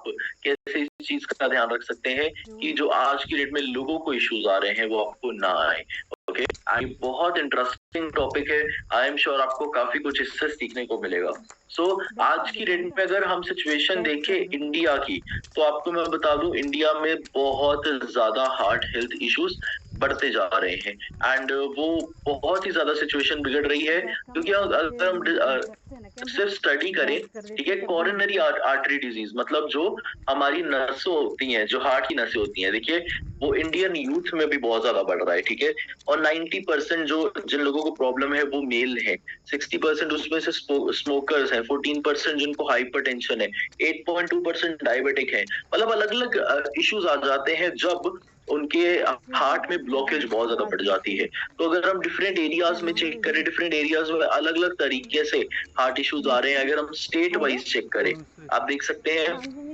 कैसे इस चीज का ध्यान रख सकते हैं कि जो आज की डेट में लोगों को इश्यूज आ रहे हैं वो आपको ना आए। ओके, ये बहुत इंटरेस्टिंग टॉपिक है। आई एम श्योर आपको काफी कुछ इससे सीखने को मिलेगा। आज की डेट में अगर हम सिचुएशन देखें इंडिया की, तो आपको मैं बता दूं इंडिया में बहुत ज्यादा हार्ट हेल्थ इश्यूज बढ़ते जा रहे हैं एंड वो बहुत ही ज्यादा सिचुएशन बिगड़ रही है, क्योंकि अगर हम सिर्फ स्टडी करें, ठीक है, कोरोनरी आर्टरी डिजीज मतलब जो हमारी नसों होती हैं, जो हार्ट की नसें होती हैं, देखिए वो इंडियन यूथ में भी बहुत ज्यादा बढ़ रहा है, ठीक है। और 90% जो जिन लोगों को प्रॉब्लम है वो मेल है, 60% उसमें से स्मोकर्स हैं, 14% जिनको हाइपरटेंशन है, 8.2% डायबिटिक है। मतलब अलग अलग इश्यूज आ जाते हैं जब उनके हार्ट में ब्लॉकेज बहुत ज्यादा बढ़ जाती है। तो अगर हम डिफरेंट एरियाज में चेक करें, डिफरेंट एरियाज में अलग अलग तरीके से हार्ट इश्यूज आ रहे हैं। अगर हम स्टेट वाइज चेक करें, आप देख सकते हैं,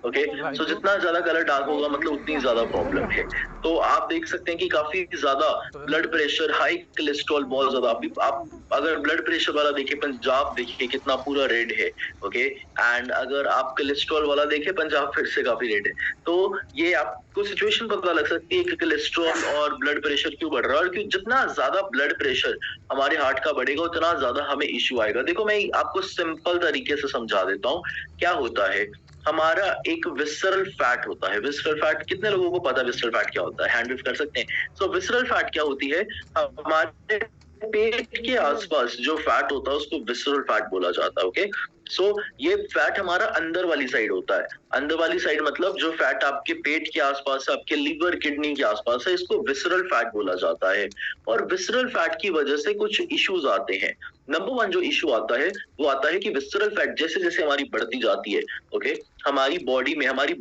ओके, सो जितना ज्यादा कलर डार्क होगा मतलब उतनी ज्यादा प्रॉब्लम है। तो आप देख सकते हैं कि काफी ज्यादा ब्लड प्रेशर, हाई कोलेस्ट्रॉल बहुत ज्यादा। अभी आप अगर ब्लड प्रेशर वाला देखिए, पंजाब देखिए कितना पूरा रेड है, ओके, एंड अगर आप कोलेस्ट्रॉल वाला देखें, पंजाब फिर से काफी रेड है। तो ये आपको सिचुएशन पता लग सकती है कि कोलेस्ट्रॉल और ब्लड प्रेशर क्यों बढ़ रहा है, और क्यों जितना ज्यादा ब्लड प्रेशर हमारे हार्ट का बढ़ेगा उतना ज्यादा हमें इश्यू आएगा। देखो मैं आपको सिंपल तरीके से समझा देता हूँ क्या होता है। हमारा एक विसरल फैट होता है। विसरल फैट कितने लोगों को पता है विसरल फैट क्या होता है? हैंड रेज कर सकते हैं। सो विसरल फैट क्या होती है? हमारे पेट के आसपास जो फैट होता है उसको विसरल फैट बोला जाता है। ओके, सो ये फैट हमारा अंदर वाली साइड होता है। अंदर वाली साइड मतलब जो फैट आपके पेट के आसपास है, आपके लीवर किडनी के आसपास है, इसको विसरल फैट बोला जाता है। और विसरल फैट की वजह से कुछ इश्यूज आते हैं। नंबर 1 जो इश्यू आता है वो आता है कि विसरल फैट जैसे जैसे हमारी बढ़ती जाती है, ओके, हमारी बॉडी में, हमारी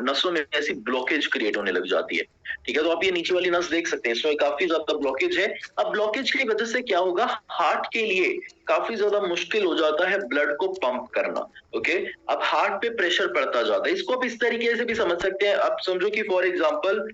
नसों में ऐसी ब्लॉकेज क्रिएट होने लग जाती है। ठीक है, तो आप ये नीचे वाली नस देख सकते हैं, इसमें काफी ज्यादा ब्लॉकेज है। अब ब्लॉकेज की वजह से क्या होगा, हार्ट के लिए काफी ज्यादा मुश्किल हो जाता है ब्लड को पंप करना। ओके, अब हार्ट पे प्रेशर पड़ता जाता है। इसको आप इस तरीके से भी समझ सकते हैं। आप समझो कि फॉर एग्जाम्पल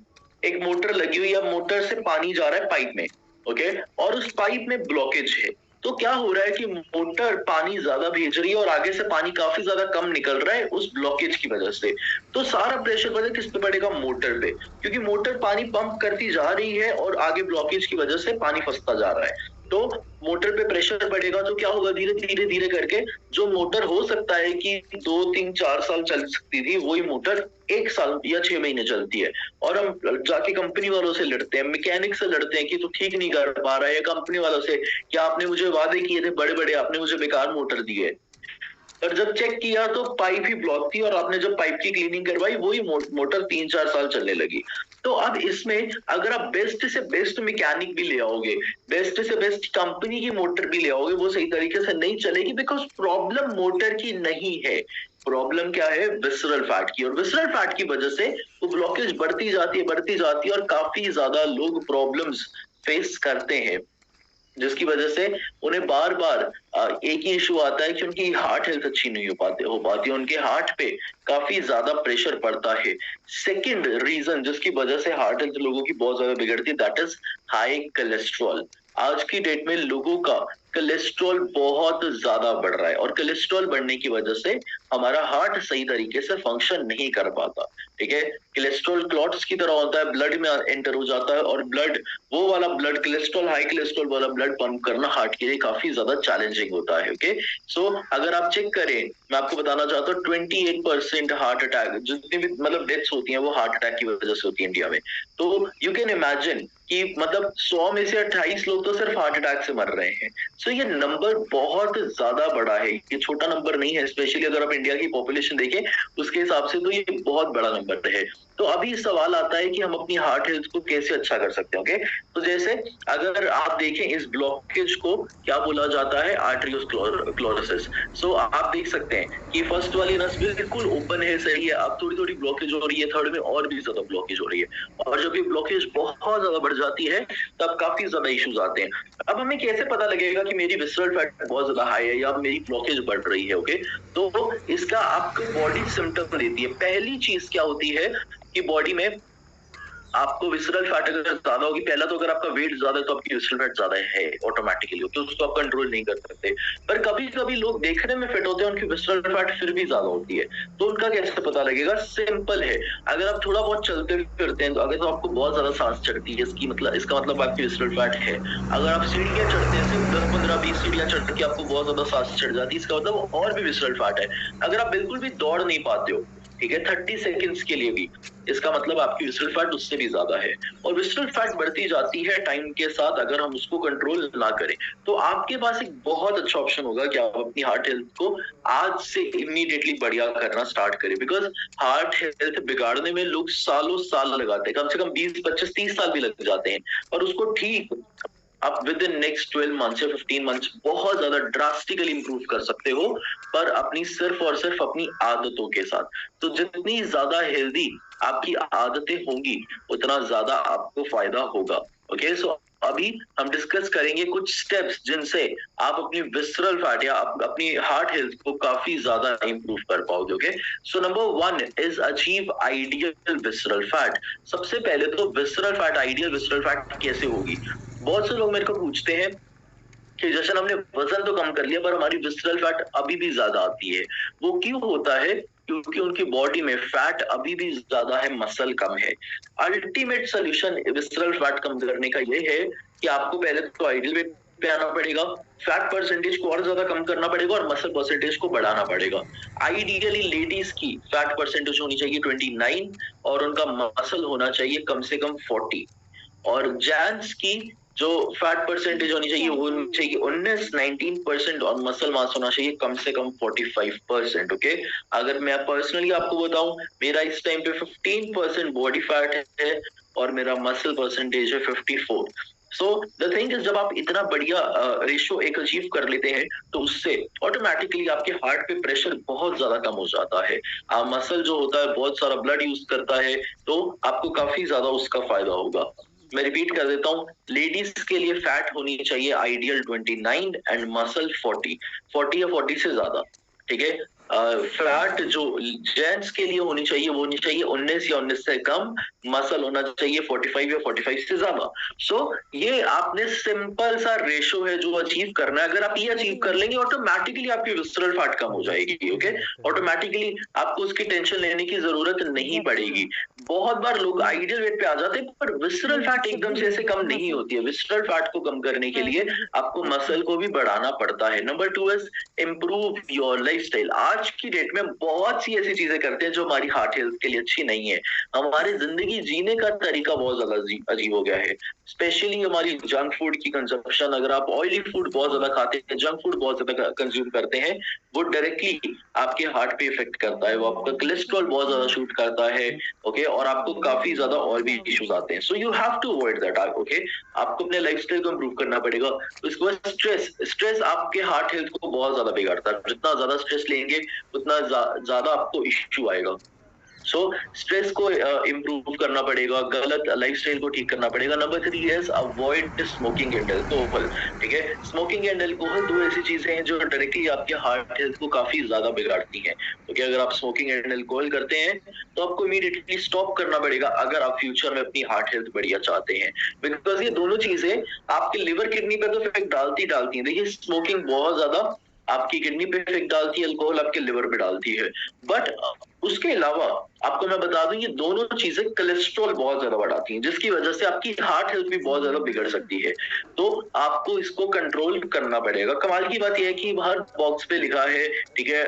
एक मोटर लगी हुई है, मोटर से पानी जा रहा है पाइप में, ओके, और उस पाइप में ब्लॉकेज है। तो क्या हो रहा है कि मोटर पानी ज्यादा भेज रही है और आगे से पानी काफी ज्यादा कम निकल रहा है उस ब्लॉकेज की वजह से। तो सारा प्रेशर पता किस पे पड़ेगा? मोटर पे, क्योंकि मोटर पानी पंप करती जा रही है और आगे ब्लॉकेज की वजह से पानी फंसता जा रहा है। तो मोटर पे प्रेशर पड़ेगा तो क्या होगा, धीरे धीरे धीरे करके जो मोटर हो सकता है कि 2 3 4 साल चल सकती थी, वही मोटर 1 साल या 6 महीने चलती है। और हम जाके कंपनी वालों से लड़ते हैं, मैकेनिक से लड़ते हैं कि तू ठीक नहीं कर पा रहा है, या कंपनी वालों से कि आपने मुझे वादे किए थे बड़े बड़े, आपने मुझे बेकार मोटर दी है। और जब चेक किया तो पाइप ही ब्लॉक थी, और आपने जब पाइप की क्लीनिंग करवाई वही मोटर 3 4 साल चलने लगी। तो अब इसमें अगर आप बेस्ट से बेस्ट मैकेनिक भी ले आओगे, बेस्ट से बेस्ट कंपनी की मोटर भी ले आओगे, वो सही तरीके से नहीं चलेगी, बिकॉज प्रॉब्लम मोटर की नहीं है। प्रॉब्लम क्या है? विसरल फैट की। और विसरल फैट की वजह से वो ब्लॉकेज बढ़ती जाती है, बढ़ती जाती है, और काफी ज्यादा लोग प्रॉब्लम्स फेस करते हैं, जिसकी वजह से उन्हें बार बार एक ही इशू आता है कि उनकी हार्ट हेल्थ अच्छी नहीं हो पाती, उनके हार्ट पे काफी ज्यादा प्रेशर पड़ता है। सेकंड रीजन जिसकी वजह से हार्ट हेल्थ लोगों की बहुत ज्यादा बिगड़ती है, दैट इज हाई कोलेस्ट्रॉल। आज की डेट में लोगों का कोलेस्ट्रॉल बहुत ज्यादा बढ़ रहा है, और कोलेस्ट्रॉल बढ़ने की वजह से हमारा हार्ट सही तरीके से फंक्शन नहीं कर पाता। ठीक है, कोलेस्ट्रॉल क्लॉट्स की तरह होता है, ब्लड में एंटर हो जाता है, और ब्लड, वो वाला ब्लड, कोलेस्ट्रॉल, हाई कोलेस्ट्रॉल वाला ब्लड पंप करना हार्ट के लिए काफी ज्यादा चैलेंजिंग होता है। ओके, सो अगर आप चेक करें, मैं आपको बताना चाहता हूँ 28% हार्ट अटैक जितनी भी मतलब डेथ्स होती हैं वो हार्ट अटैक की वजह से होती है इंडिया में। तो यू कैन इमेजिन कि मतलब 100 में से 28 लोग तो सिर्फ हार्ट अटैक से मर रहे हैं। सो ये नंबर बहुत ज्यादा बड़ा है, ये छोटा नंबर नहीं है। स्पेशली अगर आप इंडिया की पॉपुलेशन देखें उसके हिसाब से तो ये बहुत बड़ा नंबर है। तो अभी सवाल आता है कि हम अपनी हार्ट हेल्थ को कैसे अच्छा कर सकते हैं। ओके, तो जैसे अगर आप देखें इस ब्लॉकेज को क्या बोला जाता है, आर्टरियोस्क्लेरोसिस। सो आप देख सकते हैं कि फर्स्ट वाली नस बिल्कुल ओपन है, सही है, अब थोड़ी थोड़ी ब्लॉकेज हो रही है, थर्ड में और भी ज्यादा ब्लॉकेज हो रही है, और जब ये ब्लॉकेज बहुत ज्यादा बढ़ जाती है तब काफी ज्यादा इश्यूज आते हैं। अब हमें कैसे पता लगेगा कि मेरी विसरल फैट बहुत ज्यादा हाई है या मेरी ब्लॉकेज बढ़ रही है? ओके, तो इसका आपको बॉडी सिम्टम देती है। पहली चीज क्या होती है कि बॉडी में आपको विसरल फैट अगर ज्यादा होगी, पहला तो अगर आपका वेट ज्यादा है तो आपकी विसरल फैट ज्यादा है ऑटोमेटिकली, तो उसको आप कंट्रोल नहीं कर सकते। पर कभी कभी लोग देखने में फिट होते हैं, उनकी विसरल फैट फिर भी ज्यादा होती है, तो उनका कैसे पता लगेगा? सिंपल है, अगर आप थोड़ा बहुत चलते फिरते हैं तो अगर तो आपको बहुत ज्यादा सांस चढ़ती है, इसका मतलब आपकी विसरल फैट है। अगर आप सीढ़ियां चढ़ते हैं, सिर्फ 10 15 20 सीढ़ियां चढ़ के आपको बहुत ज्यादा सांस चढ़ जाती है, इसका मतलब और भी विसरल फैट है। अगर आप बिल्कुल भी दौड़ नहीं पाते हो, ठीक है, 30 सेकंड्स के लिए भी, इसका मतलब आपकी विसरल फैट उससे भी ज्यादा है। और विसरल फैट बढ़ती जाती है टाइम के साथ, अगर हम उसको कंट्रोल ना करें। तो आपके पास एक बहुत अच्छा ऑप्शन होगा कि आप अपनी हार्ट हेल्थ को आज से इमीडिएटली बढ़िया करना स्टार्ट करें, बिकॉज हार्ट हेल्थ बिगाड़ने में लोग सालों साल लगाते हैं, कम से कम 20 25 30 साल भी लग जाते हैं, और उसको ठीक आप विद इन नेक्स्ट 12 मंथ्स या 15 मंथ्स बहुत ज्यादा ड्रास्टिकली इंप्रूव कर सकते हो, पर अपनी सिर्फ और सिर्फ अपनी आदतों के साथ। तो जितनी ज्यादा हेल्दी आपकी आदतें होंगी, उतना ज्यादा आपको फायदा होगा। ओके, सो अभी हम डिस्कस करेंगे कुछ स्टेप्स जिनसे आप अपनी विसरल फैट या अपनी हार्ट हेल्थ को काफी ज्यादा इंप्रूव कर पाओगे। Okay, so number 1 is achieve ideal visceral fat. सबसे पहले तो visceral fat, ideal visceral fat कैसे होगी? बहुत से लोग मेरे को पूछते हैं कि जैसे हमने वजन तो कम कर लिया पर हमारी विसरल फैट अभी भी ज्यादा आती है। वो क्यों होता है? क्योंकि उनकी बॉडी में फैट अभी भी ज्यादा है, मसल कम है। अल्टीमेट सोल्यूशन विसरल फैट कम करने का ये है कि आपको पहले तो आइडियल वेट पे आना पड़ेगा, फैट परसेंटेज को और ज्यादा कम करना पड़ेगा और मसल परसेंटेज को बढ़ाना पड़ेगा। आइडियली लेडीज की फैट परसेंटेज होनी चाहिए 29 और उनका मसल होना चाहिए कम से कम 40, और जेंट्स की जो फैट परसेंटेज होनी चाहिए वो होनी चाहिए 19% और मसल मास होना चाहिए कम से कम 45%। ओके, अगर मैं पर्सनली आपको बताऊं, मेरा इस टाइम पे 15% बॉडी फैट है और मेरा मसल परसेंटेज है 54। सो द थिंग इज, जब आप इतना बढ़िया रेशियो एक अचीव कर लेते हैं तो उससे ऑटोमेटिकली आपके हार्ट पे प्रेशर बहुत ज्यादा कम हो जाता है। मसल जो होता है बहुत सारा ब्लड यूज करता है, तो आपको काफी ज्यादा उसका फायदा होगा। मैं रिपीट कर देता हूँ, लेडीज के लिए फैट होनी चाहिए आइडियल 29 एंड मसल 40 या 40 से ज्यादा, ठीक है। फैट जो जेंट्स के लिए होनी चाहिए वो होनी चाहिए 19 या 19 से कम, मसल होना चाहिए 45 या 45 से ज्यादा। सो ये आपने सिंपल सा रेशो है जो अचीव करना है। अगर आप ये अचीव कर लेंगे, ऑटोमेटिकली आपकी विसरल फैट कम हो जाएगी। ओके, ऑटोमेटिकली आपको उसकी टेंशन लेने की जरूरत नहीं पड़ेगी। बहुत बार लोग आइडियल वेट पे आ जाते हैं पर विसरल फैट एकदम से ऐसे कम नहीं होती है। विसरल फैट को कम करने के लिए आपको मसल को भी बढ़ाना पड़ता है। Number 2 is improve your lifestyle. आज की डेट में बहुत सी ऐसी चीजें करते हैं जो हमारी हार्ट हेल्थ के लिए अच्छी नहीं है। हमारी जिंदगी जीने का तरीका बहुत ज्यादा अजीब हो गया है, स्पेशली हमारी जंक फूड की कंजप्शन। अगर आप ऑयली फूड बहुत ज्यादा खाते हैं, जंक फूड बहुत ज्यादा कंज्यूम करते हैं, वो डायरेक्टली आपके हार्ट पे इफेक्ट करता है, वो आपका कोलेस्ट्रॉल बहुत ज्यादा शूट करता है। ओके, और आपको काफी ज्यादा और भी इश्यूज आते हैं। So you have to avoid that. Okay, आपको अपने लाइफस्टाइल को इंप्रूव करना पड़ेगा। तो इसके बाद स्ट्रेस आपके हार्ट हेल्थ को बहुत ज्यादा बिगाड़ता है। जितना ज्यादा स्ट्रेस लेंगे उतना ज्यादा आपको इश्यू आएगा। सो स्ट्रेस को इम्प्रूव करना पड़ेगा, गलत लाइफस्टाइल को ठीक करना पड़ेगा। Number 3 is avoid smoking and alcohol. ठीक है, स्मोकिंग एंड अल्कोहल दो ऐसी चीजें हैं जो डायरेक्टली आपके हार्ट हेल्थ को काफी ज्यादा बिगाड़ती हैं। तो क्या अगर आप स्मोकिंग एंड अल्कोहल करते हैं तो आपको इमीडिएटली स्टॉप करना पड़ेगा अगर आप फ्यूचर में अपनी हार्ट हेल्थ बढ़िया चाहते हैं, बिकॉज ये दोनों चीजें आपके लिवर किडनी पर तो इफेक्ट डालती हैं। देखिए, स्मोकिंग बहुत ज्यादा आपकी किडनी पे इफेक्ट डालती है, अल्कोहल आपके लिवर पे डालती है। बट उसके अलावा आपको मैं बता दूं, ये दोनों चीजें कोलेस्ट्रॉल बहुत ज्यादा बढ़ाती हैं, जिसकी वजह से आपकी हार्ट हेल्थ भी बहुत ज्यादा बिगड़ सकती है। तो आपको इसको कंट्रोल करना पड़ेगा। कमाल की बात यह है कि हर बॉक्स पे लिखा है, ठीक है,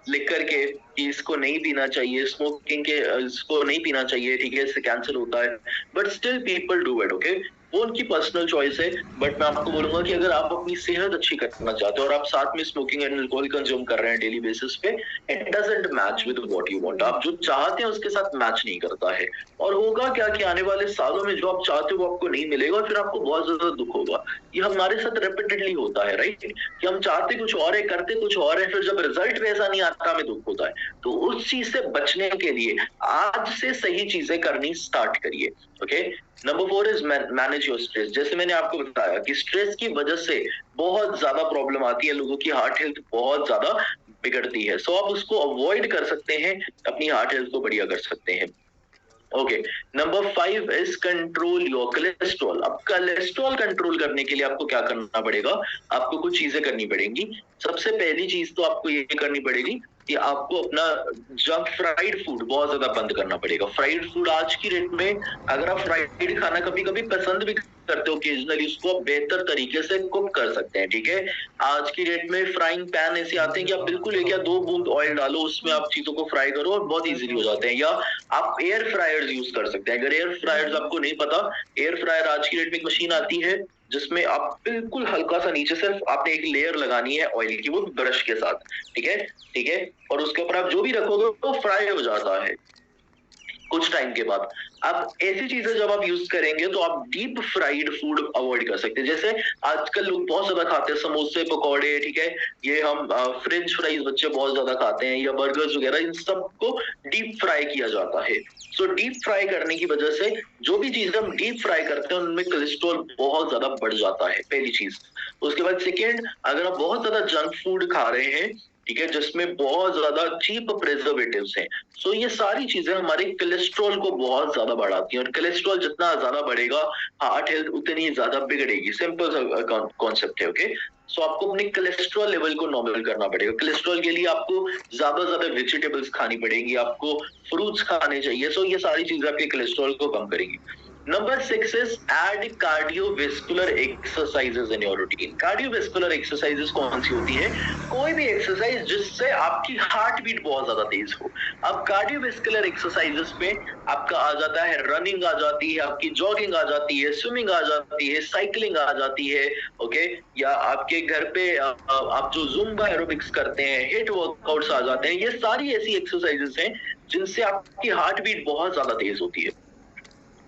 लिख करके कि इसको नहीं पीना चाहिए, स्मोकिंग के इसको नहीं पीना चाहिए, ठीक है, इससे कैंसर होता है, but still people do it. Okay, वो उनकी पर्सनल चॉइस है। बट मैं आपको बोलूंगा कि अगर आप अपनी सेहत अच्छी करना चाहते हो और आप साथ में स्मोकिंग एंड अल्कोहल कंज्यूम कर रहे हैं डेली बेसिस पे, it doesn't match with what you want. आप जो चाहते हैं उसके साथ मैच नहीं करता है, और होगा क्या कि आने वाले सालों में जो आप चाहते हो वो आपको नहीं मिलेगा और फिर आपको बहुत ज्यादा दुख होगा। ये हमारे साथ रिपीटेडली होता है, राइट, कि हम चाहते कुछ और है, करते कुछ और है, फिर जब रिजल्ट वैसा नहीं आता हमें दुख होता है। तो उस चीज से बचने के लिए आज से सही चीजें करनी स्टार्ट करिए। Okay, number 4 is manage your stress. जैसे मैंने आपको बताया कि स्ट्रेस की वजह से बहुत ज्यादा प्रॉब्लम आती है, लोगों की हार्ट हेल्थ बहुत ज्यादा बिगड़ती है। सो आप उसको अवॉइड कर सकते हैं, अपनी हार्ट हेल्थ को बढ़िया कर सकते हैं। Okay, number 5 is control your cholesterol. अब कोलेस्ट्रॉल कंट्रोल करने के लिए आपको क्या करना पड़ेगा? आपको कुछ चीजें करनी पड़ेंगी। सबसे पहली चीज तो आपको ये करनी पड़ेगी कि आपको अपना जंक फ्राइड फूड बहुत ज्यादा बंद करना पड़ेगा। फ्राइड फूड आज की डेट में, अगर आप फ्राइड खाना कभी कभी पसंद भी करते हो ओकेजनली, उसको आप बेहतर तरीके से कुक कर सकते हैं, ठीक है। आज की डेट में फ्राइंग पैन ऐसे आते हैं कि आप बिल्कुल 1 या 2 बूंद ऑयल डालो, उसमें आप चीजों को फ्राई करो और बहुत इजीली हो जाते हैं। या आप एयर फ्रायर्स यूज कर सकते हैं। अगर एयर फ्रायर्स आपको नहीं पता, एयर फ्रायर आज की डेट में एक मशीन आती है जिसमें आप बिल्कुल हल्का सा नीचे सिर्फ आपने एक लेयर लगानी है ऑयल की, वो ब्रश के साथ, ठीक है, ठीक है, और उसके ऊपर आप जो भी रखोगे वो फ्राई हो जाता है कुछ टाइम के बाद। अब ऐसी चीजें जब आप यूज करेंगे तो आप डीप फ्राइड फूड अवॉइड कर सकते हैं। जैसे आजकल लोग बहुत ज्यादा खाते हैं समोसे, पकौड़े, ठीक है, ये हम फ्रेंच फ्राइज बच्चे बहुत ज्यादा खाते हैं, या बर्गर्स वगैरह, इन सबको डीप फ्राई किया जाता है। सो डीप फ्राई करने की वजह से जो भी चीजें हम डीप फ्राई करते हैं उनमें कोलेस्ट्रॉल बहुत ज्यादा बढ़ जाता है, पहली चीज। उसके बाद सेकेंड, अगर आप बहुत ज्यादा जंक फूड खा रहे हैं, ठीक है, जिसमें बहुत ज्यादा चीप प्रिजर्वेटिव्स हैं, सो ये सारी चीजें हमारे कोलेस्ट्रॉल को बहुत ज्यादा बढ़ाती हैं, और कोलेस्ट्रॉल जितना ज्यादा बढ़ेगा हार्ट हेल्थ उतनी ज्यादा बिगड़ेगी। सिंपल कॉन्सेप्ट है, ओके। सो आपको अपने कोलेस्ट्रॉल लेवल को नॉर्मल करना पड़ेगा। कोलेस्ट्रॉल के लिए आपको ज्यादा वेजिटेबल्स खानी पड़ेगी, आपको फ्रूट्स खाने चाहिए। सो ये सारी चीजें आपके कोलेस्ट्रॉल को कम करेंगी। Number 6 is add cardiovascular exercises in your routine. Cardiovascular exercises कौन सी होती है? कोई भी एक्सरसाइज जिससे आपकी हार्ट बीट बहुत ज्यादा तेज हो। अब कार्डियोवेस्कुलर एक्सरसाइजेस में आपका आ जाता है रनिंग, आ जाती है आपकी जॉगिंग, आ जाती है स्विमिंग, आ जाती है साइकिलिंग, आ जाती है, ओके, या आपके घर पे आप जो जुम्बा एरोबिक्स करते हैं, हिट वर्कआउट्स आ जाते हैं। ये सारी ऐसी एक्सरसाइजेस हैं जिनसे आपकी हार्ट बीट बहुत ज्यादा तेज होती है,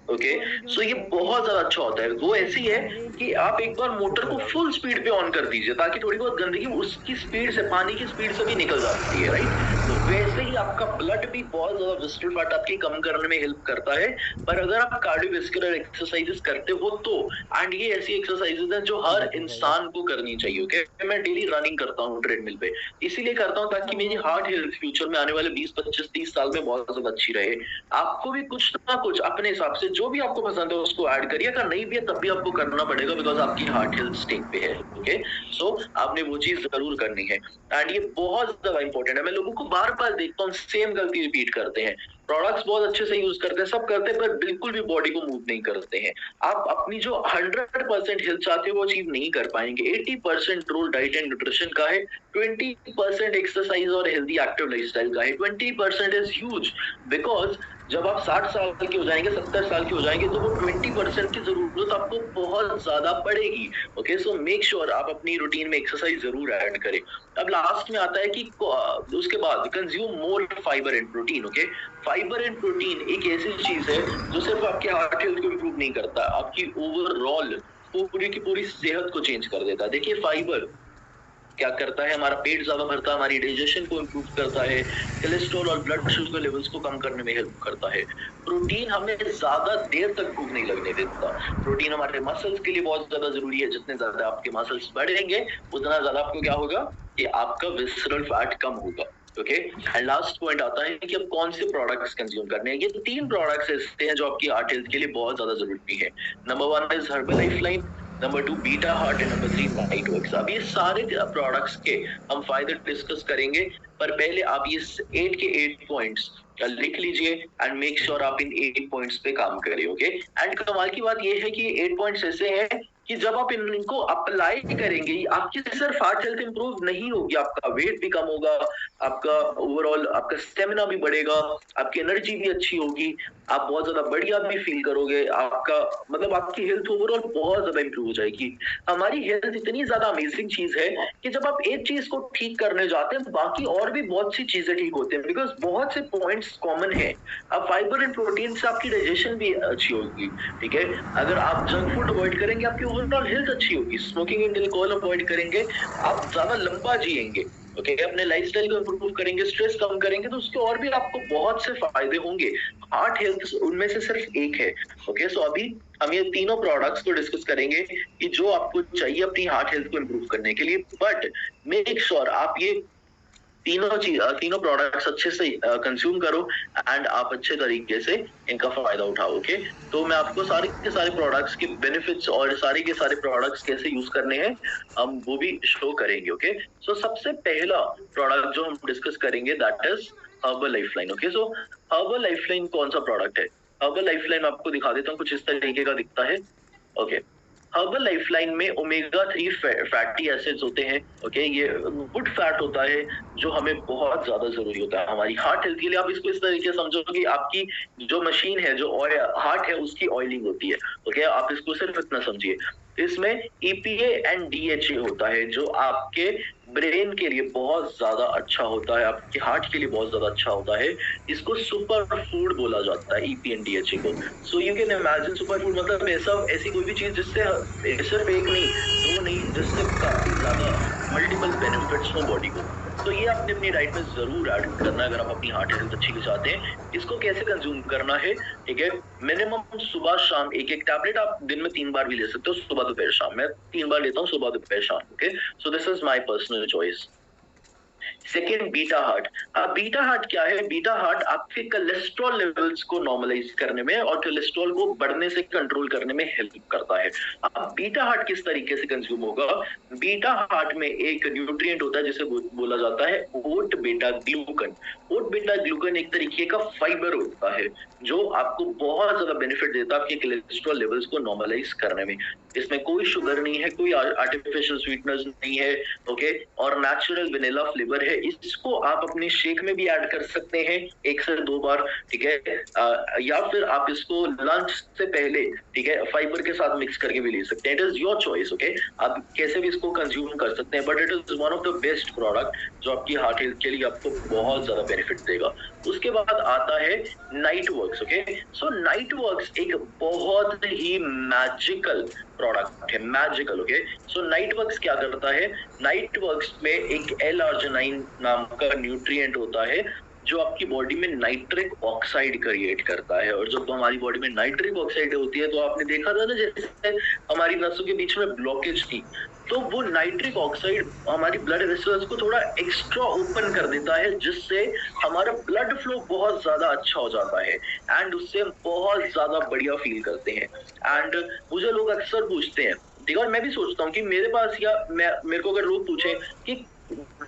ओके। सो ये बहुत ज्यादा अच्छा होता है। वो ऐसी है कि आप एक बार मोटर को फुल स्पीड पे ऑन कर दीजिए ताकि थोड़ी बहुत गंदगी उसकी स्पीड से, पानी की स्पीड से भी निकल जाती है, राइट। तो वैसे ही आपका ब्लड भी बहुत ज्यादा विस्टल फैट आपकी कम करने में हेल्प करता है। पर अगर आप कार्डियोवेस्कुलर एक्सरसाइजेस करते हो तो, एंड ये ऐसी एक्सरसाइजेस हैं जो हर इंसान को करनी चाहिए, ओके। मैं डेली रनिंग करता हूँ ट्रेडमिल पे, इसीलिए करता हूँ ताकि मेरी हार्ट हेल्थ फ्यूचर में आने वाले 20, 25, 30 साल में बहुत ज्यादा अच्छी रहे। आपको भी कुछ ना कुछ अपने हिसाब से जो भी आपको पसंद है उसको ऐड करिए। अगर नहीं भी है तब भी आपको करना पड़ेगा, बिकॉज आपकी हार्ट हेल्थ स्टेक पे है, ओके। सो आपने वो चीज जरूर करनी है, एंड ये बहुत ज्यादा इंपॉर्टेंट है। मैं लोगों को बार बार देखता हूँ सेम गलती रिपीट करते हैं। प्रोडक्ट्स बहुत अच्छे से यूज करते हैं, सब करते हैं, पर बिल्कुल भी बॉडी को मूव नहीं करते हैं। आप अपनी जो 100% हेल्थ चाहते हो वो अचीव नहीं कर पाएंगे। 80% रोल डाइट एंड न्यूट्रिशन का है, 20% एक्सरसाइज और हेल्दी एक्टिव लाइफस्टाइल का है। 20% इज ह्यूज, बिकॉज जब आप 60 साल के हो जाएंगे, 70 साल के हो जाएंगे, तो वो 20% की जरूरत आपको बहुत ज्यादा पड़ेगी, ओके। सो मेक श्योर आप अपनी रूटीन में एक्सरसाइज जरूर ऐड करें। अब लास्ट में आता है कि उसके बाद consume more fibre and protein, okay. Fibre and protein एक ऐसी चीज है जो सिर्फ आपके हार्ट हेल्थ को इंप्रूव नहीं करता, आपकी ओवरऑल पूरी की पूरी सेहत को चेंज कर देता है। देखिए फाइबर क्या करता है, हमारा पेट ज्यादा भरता है, हमारी डाइजेशन को इंप्रूव करता है, कोलेस्ट्रॉल और ब्लड शुगर लेवल्स को कम करने में हेल्प करता है। प्रोटीन हमें ज्यादा देर तक भूख नहीं लगने देता। प्रोटीन हमारे मसल्स के लिए बहुत ज्यादा जरूरी है। जितने ज्यादा आपके मसल्स बढ़ेंगे उतना ज्यादा आपको क्या होगा कि आपका विसरल फैट कम होगा, ओके। एंड लास्ट पॉइंट आता है कि अब कौन से प्रोडक्ट्स कंज्यूम करने हैं। ये 3 प्रोडक्ट्स ऐसे हैं जो आपकी हार्ट हेल्थ के लिए बहुत ज्यादा जरूरी है। Number 1 is herbal lifeline, number 2 beta heart and number 3 नाइटवर्क्स। अब ये सारे प्रोडक्ट्स के हम फायदे डिस्कस करेंगे, पर पहले आप ये 8 के 8 पॉइंट्स लिख लीजिए एंड मेक श्योर आप इन 8 पॉइंट्स पे काम करें, ओके। एंड कमाल की बात ये है कि 8 पॉइंट्स ऐसे हैं कि जब आप इनको अप्लाई करेंगे आपकी सिर्फ हार्ट हेल्थ इंप्रूव नहीं होगी, आपका वेट भी कम होगा, आपका ओवरऑल आपका स्टेमिना भी बढ़ेगा, आपकी एनर्जी भी अच्छी होगी, आप बहुत ज्यादा बढ़िया भी फील करोगे, आपका मतलब आपकी हेल्थ ओवरऑल बहुत ज्यादा इंप्रूव हो जाएगी। हमारी हेल्थ इतनी ज्यादा अमेजिंग चीज है कि जब आप एक चीज को ठीक करने जाते हैं बाकी और भी बहुत सी चीजें ठीक होती हैं, बिकॉज बहुत से पॉइंट्स कॉमन है। अब फाइबर एंड प्रोटीन से आपकी डाइजेशन भी अच्छी होगी, ठीक है। अगर आप जंक फूड अवॉइड करेंगे आपकी ओवरऑल हेल्थ अच्छी होगी। स्मोकिंग एंड अल्कोहल अवॉइड करेंगे, आप ज्यादा लंबा जिएंगे, ओके। अपने लाइफस्टाइल को इंप्रूव करेंगे, स्ट्रेस कम करेंगे, तो उसके और भी आपको बहुत से फायदे होंगे। हार्ट हेल्थ उनमें से सिर्फ एक है, ओके। सो अभी हम ये तीनों प्रोडक्ट्स को डिस्कस करेंगे कि जो आपको चाहिए अपनी हार्ट हेल्थ को इंप्रूव करने के लिए, बट मेक श्योर आप ये तीनों प्रोडक्ट्स अच्छे से कंज्यूम करो एंड आप अच्छे तरीके से इनका फायदा उठाओ। ओके, तो मैं आपको सारे के सारे प्रोडक्ट्स के बेनिफिट्स और सारे के सारे प्रोडक्ट्स कैसे यूज करने हैं हम वो भी शो करेंगे। ओके, सो सबसे पहला प्रोडक्ट जो हम डिस्कस करेंगे that is herbal lifeline. Okay, so herbal lifeline कौन सा प्रोडक्ट है? हर्बल लाइफलाइन आपको दिखा देता हूँ, कुछ इस तरीके का दिखता है। ओके, हर्बल लाइफलाइन में ओमेगा 3 फैटी एसिड्स होते हैं। ओके, ये गुड फैट होता है जो हमें बहुत ज्यादा जरूरी होता है हमारी हार्ट हेल्थ के लिए। आप इसको इस तरीके से समझो कि आपकी जो मशीन है, जो हार्ट है, उसकी ऑयलिंग होती है। ओके, आप इसको सिर्फ इतना समझिए। इसमें ईपीए एंड डीएचए होता है जो आपके ब्रेन के लिए बहुत ज्यादा अच्छा होता है, आपके हार्ट के लिए बहुत ज्यादा अच्छा होता है। इसको सुपर फूड बोला जाता है, ईपीए एंड डीएचए को। So you can imagine super food मतलब ऐसी कोई भी चीज जिससे सिर्फ एक नहीं, दो नहीं, जिससे काफी ज्यादा मल्टीपल बेनिफिट्स हो बॉडी को। तो ये आपने अपनी डाइट में जरूर ऐड करना है अगर आप अपनी हार्ट हेल्थ अच्छी चाहते हैं। इसको कैसे कंज्यूम करना है? ठीक है, मिनिमम सुबह शाम एक टैबलेट आप दिन में 3 बार भी ले सकते हो, सुबह दोपहर शाम। मैं 3 बार लेता हूँ, सुबह दोपहर शाम। Okay, so this is my personal choice. Second, beta heart. Beta heart क्या है? बीटा हार्ट आपके कोलेस्ट्रॉल लेवल्स को नॉर्मलाइज करने में और कोलेस्ट्रॉल को बढ़ने से कंट्रोल करने में हेल्प करता है। अब बीटा हार्ट किस तरीके से कंज्यूम होगा? बीटा हार्ट में एक न्यूट्रिएंट होता है जिसे बोला जाता है ओट बीटा ग्लूकन। ओट बीटा ग्लूकन एक तरीके का फाइबर होता है जो आपको बहुत ज्यादा बेनिफिट देता है आपके कोलेस्ट्रॉल लेवल्स को नॉर्मलाइज करने में। इसमें कोई शुगर नहीं है, कोई आर्टिफिशियल स्वीटनेस नहीं है। ओके, और नेचुरल वेनिला फ्लेवर है। इसको आप अपने शेक में भी ऐड कर सकते हैं 1 से 2 बार। ठीक है, या फिर आप इसको लंच से पहले, ठीक है, फाइबर के साथ मिक्स करके भी ले सकते हैं। It is your choice. Okay, आप कैसे भी इसको कंज्यूम कर सकते हैं, but it is one of the best product जो आपकी हार्ट हेल्थ के लिए आपको बहुत ज्यादा बेनिफिट देगा। उसके बाद आता है नाइट वर्क्स। ओके, सो नाइट वर्क्स एक बहुत ही मैजिकल प्रोडक्ट है, मैजिकल। ओके, सो नाइट वर्क्स क्या करता है? नाइट वर्क्स में एक एल-आर्जिनाइन नाम का न्यूट्रिएंट होता है जो आपकी बॉडी में नाइट्रिक ऑक्साइड क्रिएट करता है। और जब हमारी बॉडी में नाइट्रिक ऑक्साइड होती है तो आपने देखा था ना, जैसे हमारी नसों के बीच में ब्लॉकेज थी, तो वो नाइट्रिक ऑक्साइड हमारी ब्लड वेसल्स को थोड़ा एक्स्ट्रा ओपन कर देता है जिससे हमारा ब्लड फ्लो बहुत ज्यादा अच्छा हो जाता है एंड उससे हम बहुत ज्यादा बढ़िया फील करते हैं। एंड मुझे लोग अक्सर पूछते हैं, ठीक है, और मैं भी सोचता हूँ कि मेरे पास या मेरे को अगर लोग पूछे कि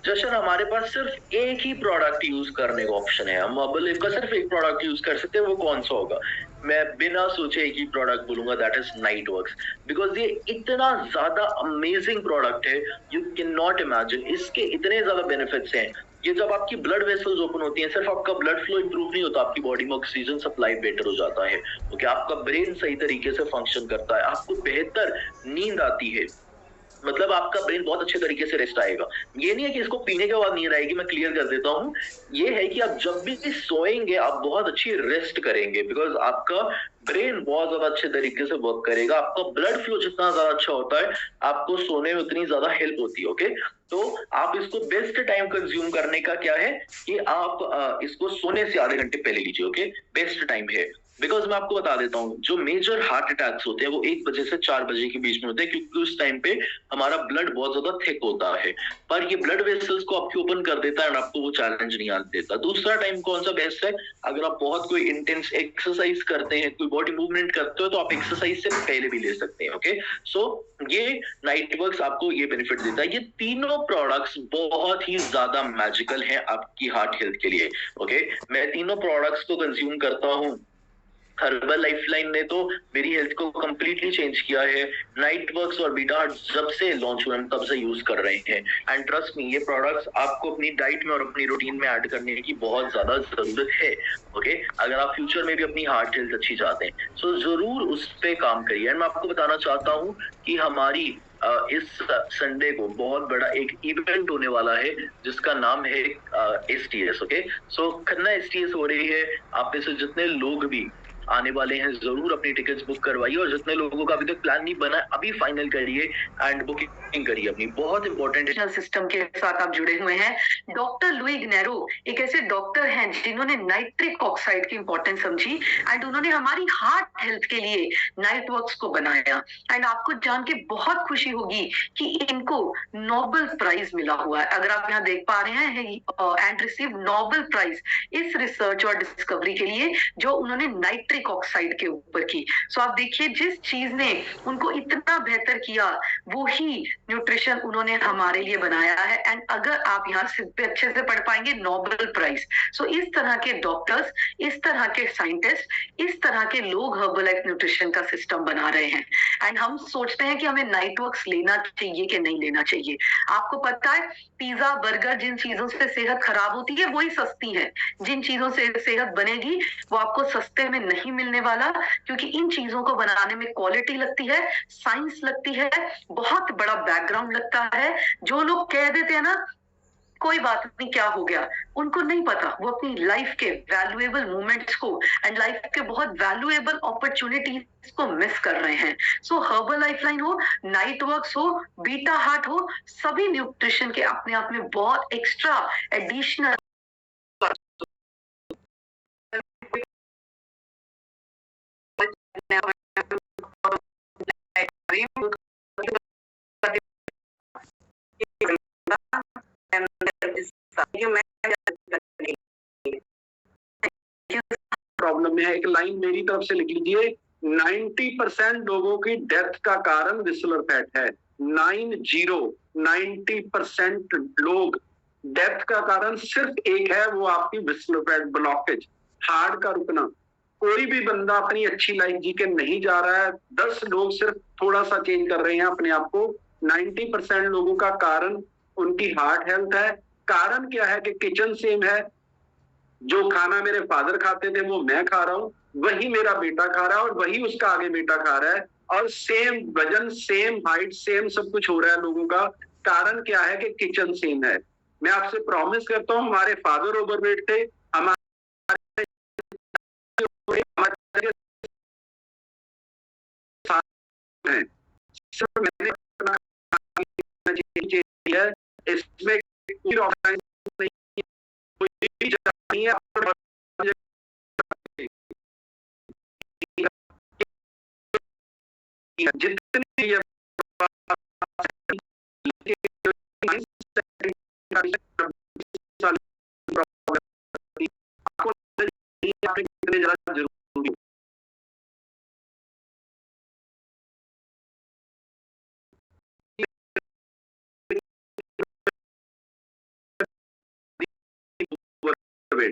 जशन हमारे पास सिर्फ एक ही प्रोडक्ट यूज करने का ऑप्शन है, हम हर्बल का सिर्फ एक प्रोडक्ट यूज कर सकते हैं, वो कौन सा होगा? मैं बिना सोचे एक ही प्रोडक्ट बोलूंगा, that is night works. Because ये इतना ज्यादा अमेजिंग प्रोडक्ट है, यू कैन नॉट इमेजिन। इसके इतने ज्यादा बेनिफिट्स हैं। ये जब आपकी ब्लड वेसल्स ओपन होती हैं, सिर्फ आपका ब्लड फ्लो इंप्रूव नहीं होता, आपकी बॉडी में ऑक्सीजन सप्लाई बेटर हो जाता है। ओके, आपका ब्रेन सही तरीके से फंक्शन करता है, आपको बेहतर नींद आती है, मतलब आपका ब्रेन बहुत अच्छे तरीके से रेस्ट आएगा। ये नहीं है कि इसको पीने के बाद नींद आएगी, मैं क्लियर कर देता हूँ। ये है कि आप जब भी सोएंगे आप बहुत अच्छी रेस्ट करेंगे, बिकॉज आपका ब्रेन बहुत ज्यादा अच्छे तरीके से वर्क करेगा। आपका ब्लड फ्लो जितना ज्यादा अच्छा होता है, आपको सोने में उतनी ज्यादा हेल्प होती है। ओके, तो आप इसको बेस्ट टाइम कंज्यूम करने का क्या है कि आप इसको सोने से आधे घंटे पहले लीजिए। ओके, बेस्ट टाइम है। बिकॉज मैं आपको बता देता हूँ, जो मेजर हार्ट अटैक्स होते हैं वो 1 बजे से 4 बजे के बीच में होते हैं, क्योंकि उस टाइम पे हमारा ब्लड बहुत ज्यादा थिक होता है। पर ये ब्लड वेसल्स को आपके ओपन कर देता है और आपको वो चैलेंज नहीं आने देता। दूसरा टाइम कौन सा बेस्ट है? अगर आप बहुत कोई इंटेंस एक्सरसाइज करते हैं, कोई बॉडी मूवमेंट करते हो, तो आप एक्सरसाइज से पहले भी ले सकते हैं। ओके, सो ये नाइट वर्क्स आपको ये बेनिफिट देता है। ये तीनों प्रोडक्ट्स बहुत ही ज्यादा मैजिकल हैं आपकी हार्ट हेल्थ के लिए। ओके, मैं तीनों प्रोडक्ट्स को कंज्यूम करता हूँ। हर्बल लाइफलाइन ने तो मेरी हेल्थ को कंप्लीटली चेंज किया है। नाइट वर्क्स और बीटा हार्ट जब से लॉन्च हुए हम तब से यूज कर रहे हैं। एंड ट्रस्ट मी, ये प्रोडक्ट्स आपको अपनी डाइट में और अपनी रूटीन में ऐड करने की बहुत ज्यादा जरूरत है। ओके, अगर आप फ्यूचर में भी अपनी हार्ट हेल्थ अच्छी चाहते हैं, सो जरूर उस पे काम करिए। एंड मैं आपको बताना चाहता हूँ कि हमारी इस संडे को बहुत बड़ा एक इवेंट होने वाला है जिसका नाम है STS। ओके, सो खन्ना STS हो रही है। आप में से जितने लोग भी आने वाले हैं, जरूर अपनी टिकट्स बुक करवाइए, और जितने लोगों का अभी तक प्लान नहीं बना अभी फाइनल करिए एंड बुकिंग करिए अपनी। बहुत इंपॉर्टेंट सिस्टम के साथ आप जुड़े हुए हैं। डॉक्टर लुई ग्नेरो एक ऐसे डॉक्टर हैं जिन्होंने नाइट्रिक ऑक्साइड की इंपॉर्टेंस समझी एंड उन्होंने हमारी हार्ट हेल्थ के लिए नाइट वर्क्स को बनाया। एंड आपको जान के बहुत खुशी होगी कि इनको नोबेल प्राइज मिला हुआ है। अगर आप यहाँ देख पा रहे हैं एंड रिसीव नोबेल प्राइज इस रिसर्च और डिस्कवरी के लिए जो उन्होंने नाइट्रिक ऑक्साइड के ऊपर की। सो आप देखिए जिस चीज ने उनको इतना बेहतर किया वो ही न्यूट्रिशन उन्होंने हमारे लिए बनाया है। एंड अगर आप यहाँ से अच्छे से पढ़ पाएंगे नोबेल प्राइज। सो इस तरह के डॉक्टर्स, इस तरह के साइंटिस्ट, इस तरह के लोग हर्बलाइफ न्यूट्रिशन का सिस्टम बना रहे हैं। एंड हम सोचते हैं कि हमें नाइट वर्क्स लेना चाहिए कि नहीं लेना चाहिए। आपको पता है पिज्जा बर्गर जिन चीजों से सेहत खराब होती है वही सस्ती है। जिन चीजों से सेहत बनेगी वो आपको सस्ते में नहीं मिलने वाला, क्योंकि इन चीजों को बनाने में क्वालिटी लगती है, साइंस लगती है, बहुत बड़ा बैकग्राउंड लगता है। जो लोग कह देते हैं ना कोई बात नहीं क्या हो गया, उनको नहीं पता वो अपनी लाइफ के वैल्यूएबल मोमेंट्स को एंड लाइफ के बहुत वैल्यूएबल अपॉर्चुनिटीज को मिस कर रहे हैं। सो हर्बल लाइफलाइन हो, नाइट वर्क्स हो, बीटा हार्ट हो, सभी न्यूट्रिशन के अपने आप में बहुत एक्स्ट्रा एडिशनल प्रॉब्लम में है। एक लाइन मेरी तरफ से लिख लीजिए, 90% लोगों की डेथ का कारण विस्लर फैट है। 90% लोग डेथ का कारण सिर्फ एक है, वो आपकी विस्लर फैट ब्लॉकेज, हार्ट का रुकना। कोई भी बंदा अपनी अच्छी लाइफ जी के नहीं जा रहा है, 10 लोग सिर्फ थोड़ा सा चेंज कर रहे हैं अपने आप को। 90% लोगों का कारण उनकी हार्ट हेल्थ है। कारण क्या है कि किचन सेम है, जो खाना मेरे फादर खाते थे वो मैं खा रहा हूं, वही मेरा बेटा खा रहा है और वही उसका आगे बेटा खा रहा है, और सेम वजन, सेम हाइट, सेम सब कुछ हो रहा है लोगों का। कारण क्या है कि किचन सेम है। मैं आपसे प्रॉमिस करता हूं, हमारे फादर ओवरवेट थे, हमारे मैंने इसमें जितनी जरूरी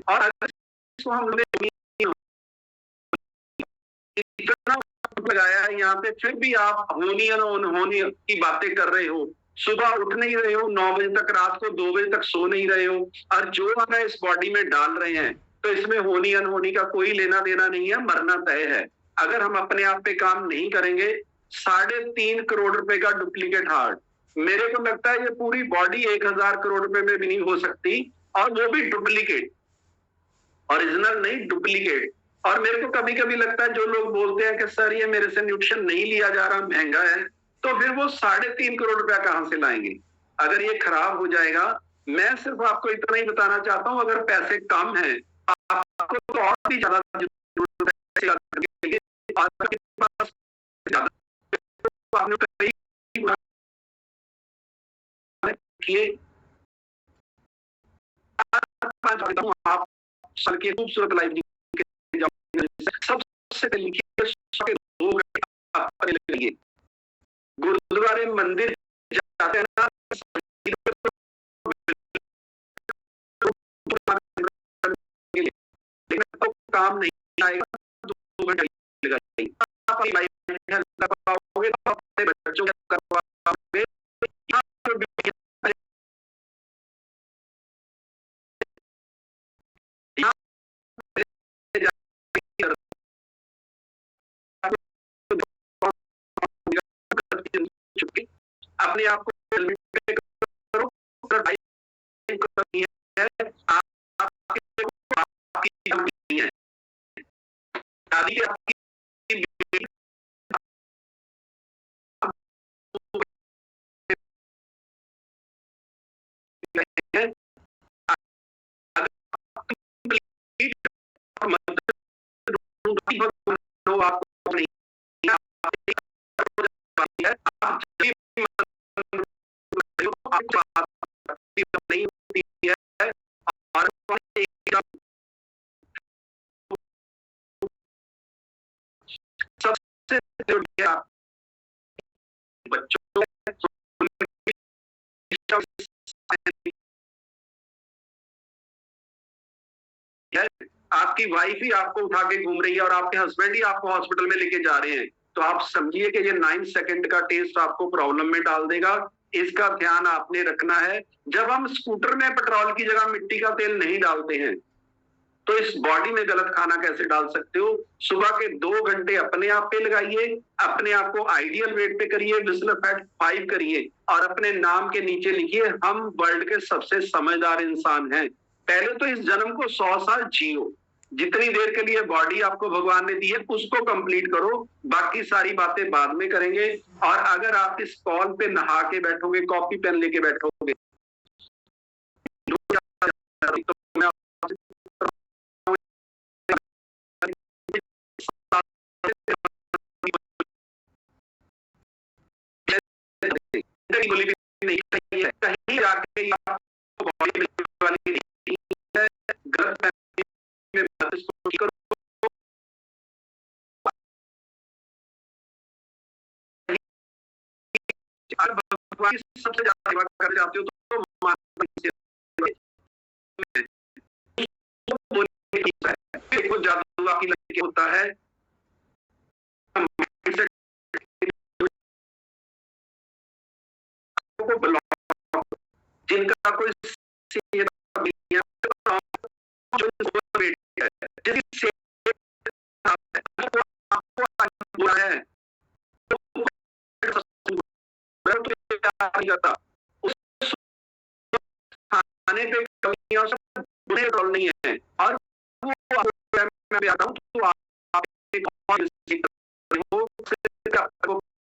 और अगर इसको हम लोग इतना लगाया है यहाँ पे, फिर भी आप होनी या होनी की बातें कर रहे हो, सुबह उठ नहीं रहे हो, 9 बजे तक, रात को 2 बजे तक सो नहीं रहे हो, और जो हमें इस बॉडी में डाल रहे हैं, तो इसमें होनी अनहोनी का कोई लेना देना नहीं है, मरना तय है। अगर हम अपने आप पे काम नहीं करेंगे, 3.5 करोड़ रुपए का डुप्लीकेट हार्ट, मेरे को लगता है ये पूरी बॉडी 1000 करोड़ रुपए में भी नहीं हो सकती, और वो भी डुप्लीकेट, ओरिजिनल नहीं, डुप्लीकेट। और मेरे को कभी कभी लगता है जो लोग बोलते हैं कि सर ये मेरे से न्यूट्रिशन नहीं लिया जा रहा, महंगा है, तो फिर वो 3.5 करोड़ रुपया कहां से लाएंगे अगर ये खराब हो जाएगा। मैं सिर्फ आपको इतना ही बताना चाहता हूं, अगर पैसे कम हैं आपको तो और भी ज्यादा जरूरत है, आपके पास ज्यादा आप साल की खूबसूरत लाइफ सबसे पहले गुरुद्वारे मंदिर जाते हैं ना, तो काम नहीं आएगा, 2 घंटे लगेगा। आप अपनी लाइफ पाओगे तो अपने बच्चों को करवाओगे। अपने आप को करो, शादी आपकी नहीं होती है और सबसे बच्चों आपकी वाइफ ही आपको उठा के घूम रही है और आपके हस्बैंड ही आपको हॉस्पिटल में लेके जा रहे हैं, तो आप समझिए कि ये 9 सेकंड का टेस्ट आपको प्रॉब्लम में डाल देगा। इसका ध्यान आपने रखना है। जब हम स्कूटर में पेट्रोल की जगह मिट्टी का तेल नहीं डालते हैं, तो इस बॉडी में गलत खाना कैसे डाल सकते हो? सुबह के 2 घंटे अपने आप पे लगाइए, अपने आप को आइडियल वेट पे करिए, विस्लर फैट 5 करिए और अपने नाम के नीचे लिखिए, हम वर्ल्ड के सबसे समझदार इंसान हैं। पहले तो इस जन्म को 100 साल जियो, जितनी देर के लिए बॉडी आपको भगवान ने दी है उसको कंप्लीट करो, बाकी सारी बातें बाद में करेंगे। और अगर आप इस कॉल पे नहा के बैठोगे, कॉपी पेन लेके बैठोगे, तो मैं नहीं कहीं जाके आपको बॉडी मिलने वाली नहीं है, गलत करो। भगवान सबसे ज्यादा सेवा कर जाते हो तो कुछ ज्यादा आपकी लड़की होता है, जिनका कोई खाने पे कमियां सब बुरे रोल नहीं है। और मैं भी आता हूँ तो आप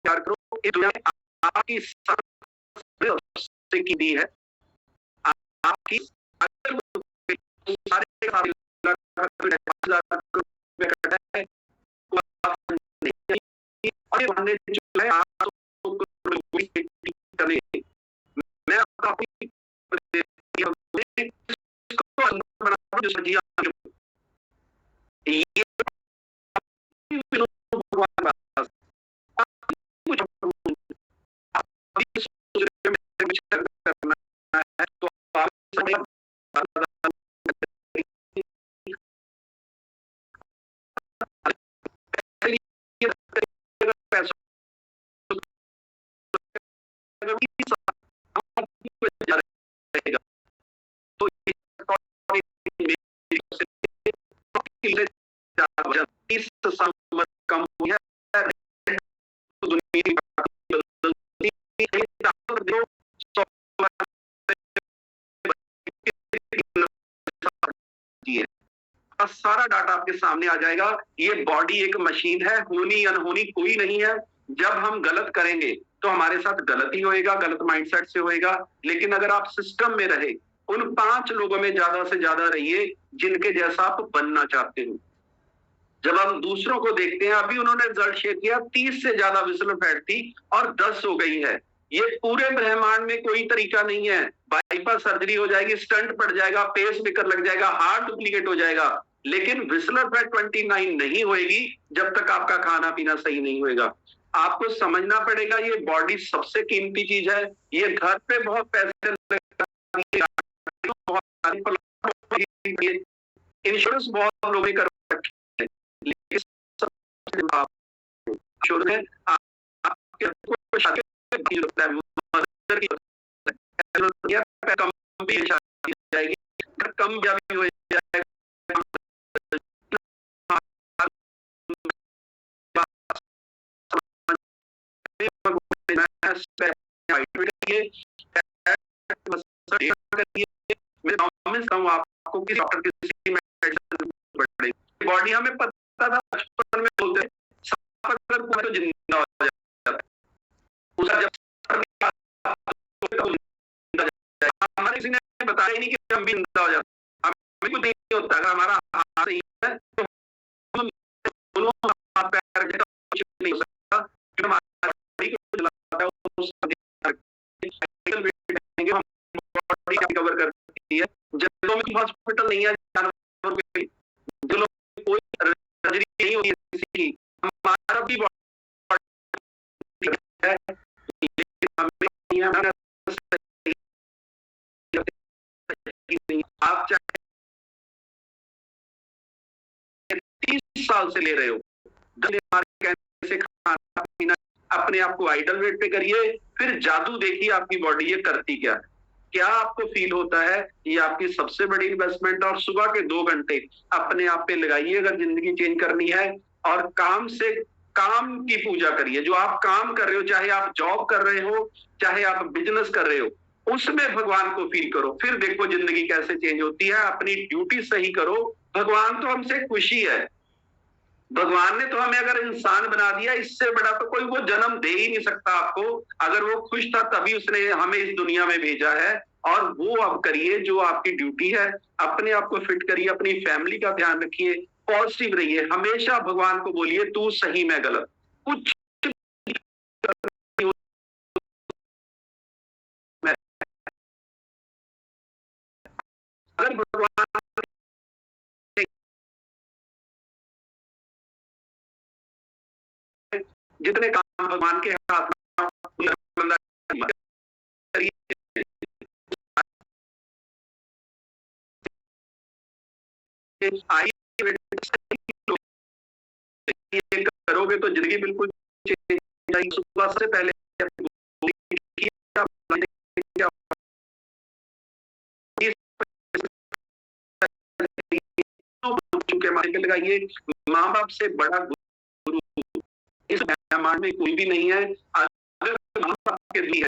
प्यार करो, इस दुनिया में आपकी की दी है, आपकी कम हुई है सारा डाटा आपके सामने आ जाएगा। ये बॉडी एक मशीन है, होनी अनहोनी कोई नहीं है। जब हम गलत करेंगे तो हमारे साथ गलत ही होएगा, गलत माइंडसेट से होएगा। लेकिन अगर आप सिस्टम में रहे, उन 5 लोगों में ज्यादा से ज्यादा रहिए जिनके जैसा आप बनना चाहते हो। जब हम दूसरों को देखते हैं, अभी उन्होंने रिजल्ट शेयर किया, 30 से ज्यादा विस्लर फैट थी और 10 हो गई है। ये पूरे ब्रह्मांड में कोई तरीका नहीं है। बाईपास सर्जरी हो जाएगी, स्टंट पड़ जाएगा, पेस मेकर लग जाएगा, हार्ट डुप्लीकेट हो जाएगा, लेकिन विस्लर फैट 29 नहीं होएगी जब तक आपका खाना पीना सही नहीं होएगा। आपको समझना पड़ेगा, ये बॉडी सबसे कीमती चीज है। ये घर पे बहुत पैसे, इंश्योरेंस बहुत लोग कर रखे हैं, लेकिन कम हो जाएगी, आपको किसी डॉक्टर की बॉडी हमें पता था ही नहीं कि हम भी जिंदा हो जाते, हमें कुछ नहीं होता। अगर हमारा हाथ सही है तो हम दोनों हाथ पैर कुछ नहीं हो सकता, क्योंकि हमारा बॉडी को चलाता है हम बॉडी कवर करती है। जंगलों में हॉस्पिटल नहीं है जानवरों के लिए, जंगलों में कोई सर्जरी नहीं होती है किसी की, हमारा भी है, हमें आप चाहे 30 साल से ले रहे हो, कहने से खाना पीना अपने आप को आइडल वेट पे करिए, फिर जादू देखिए आपकी बॉडी ये करती क्या आपको फील होता है। ये आपकी सबसे बड़ी इन्वेस्टमेंट। और सुबह के 2 घंटे अपने आप पे लगाइए अगर जिंदगी चेंज करनी है, और काम की पूजा करिए। जो आप काम कर रहे हो, चाहे आप जॉब कर रहे हो, चाहे आप बिजनेस कर रहे हो, उसमें भगवान को फील करो, फिर देखो जिंदगी कैसे चेंज होती है। अपनी ड्यूटी सही करो। भगवान तो हमसे खुश ही है, भगवान ने तो हमें अगर इंसान बना दिया, इससे बड़ा तो कोई वो जन्म दे ही नहीं सकता आपको। अगर वो खुश था तभी उसने हमें इस दुनिया में भेजा है, और वो अब करिए जो आपकी ड्यूटी है। अपने आप को फिट करिए, अपनी फैमिली का ध्यान रखिए, पॉजिटिव रहिए, हमेशा भगवान को बोलिए तू सही मैं गलत। कुछ अगर भगवान जितने काम भगवान के हाथ करोगे तो जिंदगी बिल्कुल चेंज हो जाएगी। सुबह से पहले लगाइए, माँ बाप से बड़ा गुरु इस ब्रह्मांड में कोई भी नहीं है। अगर माँ बाप के भी है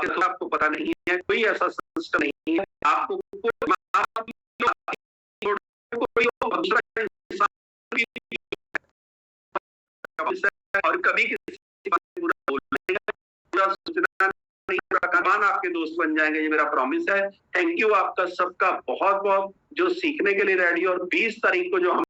तो आपको पता नहीं है, कोई ऐसा सिस्टम नहीं है। आपको और कभी किसी बुरा बोलना, पूरा सोचना नहीं, भगवान आपके दोस्त बन जाएंगे, ये मेरा प्रॉमिस है। थैंक यू आपका सबका बहुत बहुत जो सीखने के लिए रेडी। और 20 तारीख को जो हम